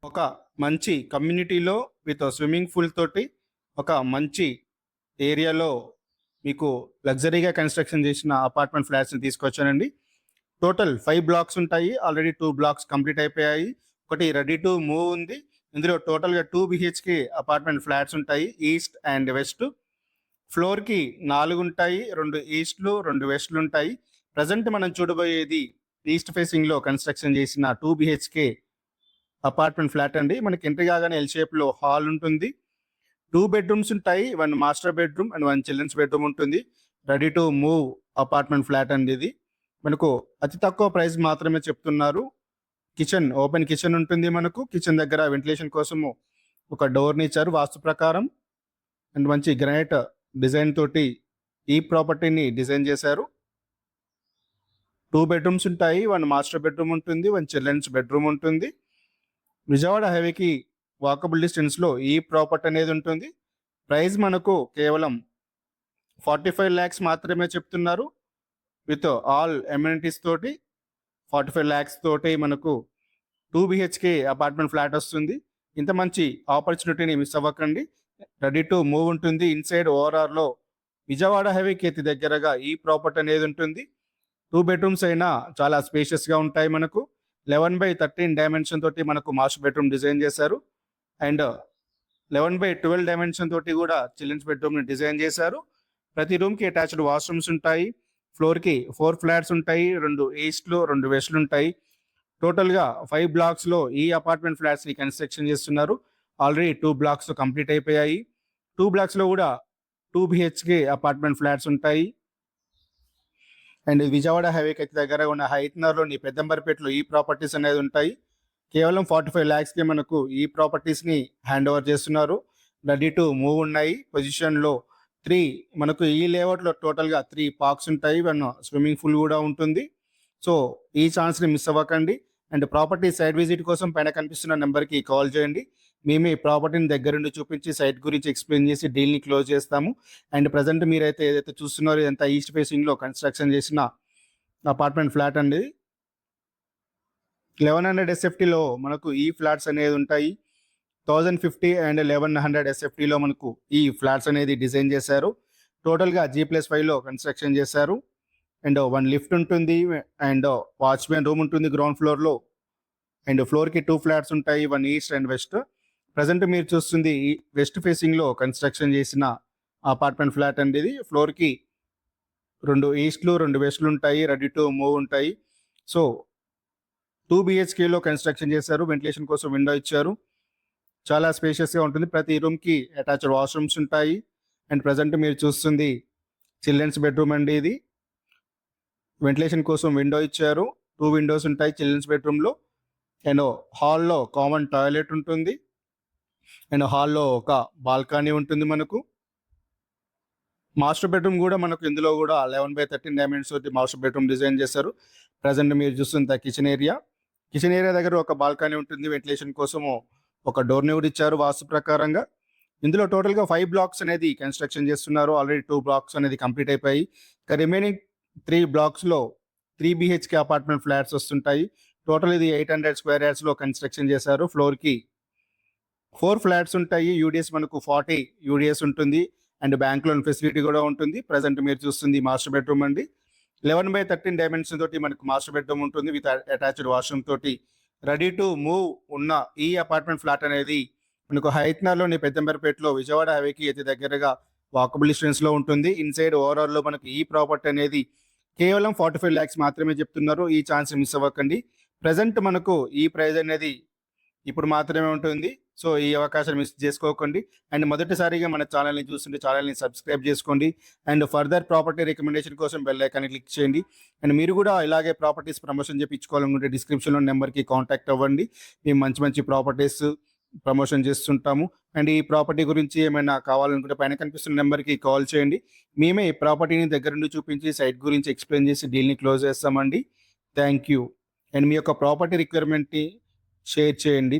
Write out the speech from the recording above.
ఒక మంచి కమ్యూనిటీలో విత్ స్విమ్మింగ్ పూల్ తోటి ఒక మంచి ఏరియాలో మీకు లగ్జరీగా కన్స్ట్రక్షన్ చేసిన అపార్ట్మెంట్ ఫ్లాట్స్ని తీసుకొచ్చానండి. టోటల్ 5 బ్లాక్స్ ఉంటాయి. ఆల్రెడీ 2 బ్లాక్స్ కంప్లీట్ అయిపోయాయి. ఒకటి రెడీ టు మూవ్ ఉంది. ఇందులో టోటల్గా 2 బిహెచ్కే అపార్ట్మెంట్ ఫ్లాట్స్ ఉంటాయి, ఈస్ట్ అండ్ వెస్ట్. ఫ్లోర్కి 4 ఉంటాయి, 2 ఈస్ట్లు 2 వెస్ట్లు ఉంటాయి. ప్రజెంట్ మనం చూడబోయేది ఈస్ట్ ఫేసింగ్లో కన్స్ట్రక్షన్ చేసిన 2 బిహెచ్కే అపార్ట్మెంట్ ఫ్లాట్ అండి. మనకి ఎంట్రీ కాగానే ఎల్ షేప్లో హాల్ ఉంటుంది. 2 బెడ్రూమ్స్ ఉంటాయి, 1 master bedroom and 1 children's bedroom ఉంటుంది. Ready to move apartment flat అండి ఇది. మనకు అతి తక్కువ ప్రైస్ మాత్రమే చెప్తున్నారు. కిచెన్, ఓపెన్ కిచెన్ ఉంటుంది. మనకు కిచెన్ దగ్గర వెంటిలేషన్ కోసము ఒక డోర్ని ఇచ్చారు వాస్తు ప్రకారం. అండ్ మంచి గ్రానైట్ డిజైన్ తోటి ఈ ప్రాపర్టీని డిజైన్ చేశారు. 2 బెడ్రూమ్స్ ఉంటాయి, 1 మాస్టర్ బెడ్రూమ్ ఉంటుంది, 1 చిల్డ్రన్స్ బెడ్రూమ్ ఉంటుంది. విజయవాడ హైవేకి వాకబుల్ డిస్టెన్స్లో ఈ ప్రాపర్టీ అనేది ఉంటుంది. ప్రైస్ మనకు కేవలం 45 lakhs మాత్రమే చెప్తున్నారు. విత్ ఆల్ ఎమ్యూనిటీస్ తోటి 45 lakhs తోటి మనకు 2 బిహెచ్కే అపార్ట్మెంట్ ఫ్లాట్ వస్తుంది. ఇంత మంచి ఆపర్చునిటీని మిస్ అవ్వకండి. రెడీ టు మూవ్ ఉంటుంది. ఇన్సైడ్ ఓఆర్ఆర్లో విజయవాడ హైవేకి అతి దగ్గరగా ఈ ప్రాపర్టీ అనేది ఉంటుంది. 2 బెడ్రూమ్స్ అయినా చాలా స్పేషియస్గా ఉంటాయి. మనకు 11/13 డైమెన్షన్ తోటి మనకు మాస్టర్ బెడ్రూమ్ డిజైన్ చేశారు. అండ్ 11/12 డైమెన్షన్ తోటి కూడా చిల్డ్రన్స్ బెడ్రూమ్ని డిజైన్ చేశారు. ప్రతి రూమ్కి అటాచ్డ్ వాష్రూమ్స్ ఉంటాయి. ఫ్లోర్కి 4 ఫ్లాట్స్ ఉంటాయి, 2 ఈస్ట్లు 2 వెస్ట్లు ఉంటాయి. టోటల్గా 5 బ్లాక్స్లో ఈ అపార్ట్మెంట్ ఫ్లాట్స్ని కన్స్ట్రక్షన్ చేస్తున్నారు. ఆల్రెడీ 2 బ్లాక్స్ కంప్లీట్ అయిపోయాయి. 2 బ్లాక్స్లో కూడా 2 బిహెచ్కే అపార్ట్మెంట్ ఫ్లాట్స్ ఉంటాయి. అండ్ విజయవాడ హైవేకి అయితే దగ్గర ఉన్న హైత్నర్లోని పెద్దంబర్పేటలో ఈ ప్రాపర్టీస్ అనేది ఉంటాయి. కేవలం 45 lakhsకి మనకు ఈ ప్రాపర్టీస్ని హ్యాండ్ ఓవర్ చేస్తున్నారు. రెడీ టు మూవ్ ఉన్నాయి. పొజిషన్లో 3 మనకు ఈ లేఅవుట్లో టోటల్గా 3 పార్క్స్ ఉంటాయి, 1 స్విమ్మింగ్ పూల్ కూడా ఉంటుంది. సో ఈ ఛాన్స్ని మిస్ అవ్వకండి. అండ్ ప్రాపర్టీ సైట్ విజిట్ కోసం పైన కనిపిస్తున్న నెంబర్కి కాల్ చేయండి. మేము ఈ ప్రాపర్టీని దగ్గరుండి చూపించి సైట్ గురించి ఎక్స్ప్లెయిన్ చేసి డీల్ని క్లోజ్ చేస్తాము. అండ్ ప్రజెంట్ మీరైతే ఏదైతే చూస్తున్నారో ఇదంతా ఈస్ట్ ఫేసింగ్లో కన్స్ట్రక్షన్ చేసిన అపార్ట్మెంట్ ఫ్లాట్ అండి. 1100 SFTలో మనకు ఈ ఫ్లాట్స్ అనేది ఉంటాయి. 1050 అండ్ 1100 SFTలో మనకు ఈ ఫ్లాట్స్ అనేది డిజైన్ చేశారు. టోటల్గా G+5లో కన్స్ట్రక్షన్ చేశారు. అండ్ 1 లిఫ్ట్ ఉంటుంది, అండ్ వాచ్మెన్ రూమ్ ఉంటుంది గ్రౌండ్ ఫ్లోర్లో. అండ్ ఫ్లోర్కి 2 ఫ్లాట్స్ ఉంటాయి, 1 ఈస్ట్ అండ్ వెస్ట్. ప్రజెంట్ మీరు చూస్తుంది వెస్ట్ ఫేసింగ్లో కన్స్ట్రక్షన్ చేసిన అపార్ట్మెంట్ ఫ్లాట్ అండి ఇది. ఫ్లోర్కి 2 ఈస్ట్లు 2 వెస్ట్లు ఉంటాయి, రెడీ టు మూవ్ ఉంటాయి. సో 2 బిహెచ్కేలో కన్స్ట్రక్షన్ చేశారు. వెంటిలేషన్ కోసం విండో ఇచ్చారు. చాలా స్పేషియస్గా ఉంటుంది. ప్రతి రూమ్కి అటాచ్డ్ వాష్రూమ్స్ ఉంటాయి. అండ్ ప్రజెంట్ మీరు చూస్తుంది చిల్డ్రన్స్ బెడ్రూమ్ అండి ఇది. వెంటిలేషన్ కోసం విండో ఇచ్చారు. 2 విండోస్ ఉంటాయి చిల్డ్రన్స్ బెడ్రూమ్లో. అండ్ హాల్లో కామన్ టాయిలెట్ ఉంటుంది. అండ్ హాల్లో ఒక బాల్కనీ ఉంటుంది మనకు. మాస్టర్ బెడ్రూమ్ కూడా మనకు ఇందులో కూడా 11/13 డైమెన్షన్స్ తోటి మాస్టర్ బెడ్రూమ్ డిజైన్ చేశారు. ప్రజెంట్ మీరు చూస్తున్న కిచెన్ ఏరియా. కిచెన్ ఏరియా దగ్గర ఒక బాల్కనీ ఉంటుంది. వెంటిలేషన్ కోసము ఒక డోర్ని కూడా ఇచ్చారు వాస్తు ప్రకారంగా. ఇందులో టోటల్గా 5 బ్లాక్స్ అనేది కన్స్ట్రక్షన్ చేస్తున్నారు. ఆల్రెడీ 2 బ్లాక్స్ అనేది కంప్లీట్ అయిపోయి ఇక రిమైనింగ్ 3 బ్లాక్స్లో 3 బిహెచ్కే అపార్ట్మెంట్ ఫ్లాట్స్ వస్తుంటాయి. టోటల్ ఇది 800 స్క్వేర్ యార్డ్స్లో కన్స్ట్రక్షన్ చేశారు. ఫ్లోర్కి 4 ఫ్లాట్స్ ఉంటాయి. యూడిఎస్ మనకు 40 యూడిఎస్ ఉంటుంది. అండ్ బ్యాంక్ లోన్ ఫెసిలిటీ కూడా ఉంటుంది. ప్రజెంట్ మీరు చూస్తుంది మాస్టర్ బెడ్రూమ్ అండి. 11/13 డైమెన్షన్ తోటి మనకు మాస్టర్ బెడ్రూమ్ ఉంటుంది విత్ అటాచ్డ్ వాష్రూమ్ తోటి. రెడీ టు మూవ్ ఉన్న ఈ అపార్ట్మెంట్ ఫ్లాట్ అనేది మనకు హైత్నర్లోని పెద్దంబర్పేటలో విజయవాడ హైవేకి అతి దగ్గరగా వాకబుల్ డిస్టెన్స్లో ఉంటుంది. ఇన్సైడ్ ఓవరాల్లో మనకు ఈ ప్రాపర్టీ అనేది కేవలం 45 lakhs మాత్రమే చెప్తున్నారు. ఈ ఛాన్స్ మిస్ అవ్వకండి. ప్రజెంట్ మనకు ఈ ప్రైజ్ అనేది ఇప్పుడు మాత్రమే ఉంటుంది. సో ఈ అవకాశాన్ని మిస్ చేసుకోకండి. అండ్ మొదటిసారిగా మన ఛానల్ని చూస్తుంటే ఛానల్ని సబ్స్క్రైబ్ చేసుకోండి. అండ్ ఫర్దర్ ప్రాపర్టీ రికమెండేషన్ కోసం బెల్ ఐకాన్ని క్లిక్ చేయండి. అండ్ మీరు కూడా ఇలాగే ప్రాపర్టీస్ ప్రమోషన్ చేయించుకోవాలనుకుంటే డిస్క్రిప్షన్లో నెంబర్కి కాంటాక్ట్ అవ్వండి. మేము మంచి మంచి ప్రాపర్టీస్ ప్రమోషన్ చేస్తుంటాము. అండ్ ఈ ప్రాపర్టీ గురించి ఏమైనా కావాలనుకుంటే పైన కనిపిస్తున్న నెంబర్కి కాల్ చేయండి. మేమే ఈ ప్రాపర్టీని దగ్గర నుండి చూపించి సైట్ గురించి ఎక్స్ప్లెయిన్ చేసి డీల్ని క్లోజ్ చేస్తామండి. Thank you. అండ్ మీ యొక్క ప్రాపర్టీ రిక్వైర్మెంట్ని షేర్ చేయండి.